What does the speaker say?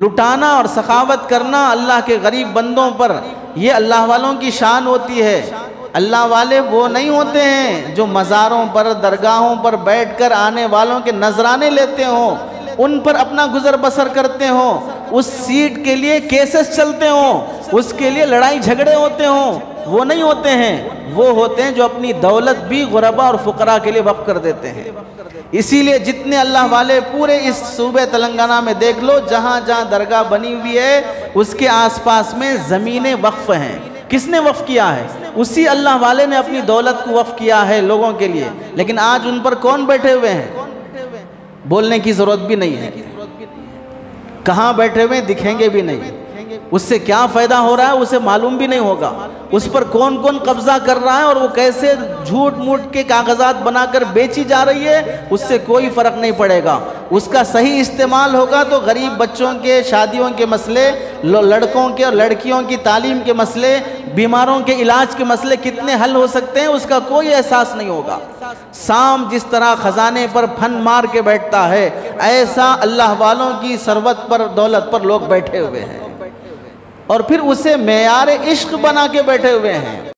लुटाना और सखावत करना अल्लाह के गरीब बंदों पर, ये अल्लाह वालों की शान होती है। अल्लाह वाले वो नहीं होते हैं जो मज़ारों पर दरगाहों पर बैठकर आने वालों के नजराने लेते हों, उन पर अपना गुजर बसर करते हों, उस सीट के लिए केसेस चलते हों, उसके लिए लड़ाई झगड़े होते हों, वो नहीं होते हैं। वो होते हैं जो अपनी दौलत भी गुरबा और फुकरा के लिए वक्फ कर देते हैं। इसीलिए जितने अल्लाह वाले पूरे इस सूबे तेलंगाना में देख लो, जहाँ जहाँ दरगाह बनी हुई है उसके आसपास में ज़मीनें वक्फ हैं। किसने वक्फ किया है? उसी अल्लाह वाले ने अपनी दौलत को वक्फ किया है लोगों के लिए। लेकिन आज उन पर कौन बैठे हुए हैं? बोलने की ज़रूरत भी नहीं है। कहाँ बैठे हुए दिखेंगे भी नहीं। उससे क्या फ़ायदा हो रहा है उसे मालूम भी नहीं होगा। उस पर कौन कौन कब्जा कर रहा है और वो कैसे झूठ मूठ के कागजात बनाकर बेची जा रही है, उससे कोई फ़र्क नहीं पड़ेगा। उसका सही इस्तेमाल होगा तो गरीब बच्चों के शादियों के मसले, लड़कों के और लड़कियों की तालीम के मसले, बीमारों के इलाज के मसले कितने हल हो सकते हैं उसका कोई एहसास नहीं होगा। सांप जिस तरह खजाने पर फन मार के बैठता है, ऐसा अल्लाह वालों की सरवत पर, दौलत पर लोग बैठे हुए हैं और फिर उसे मेयार इश्क बना के बैठे हुए हैं।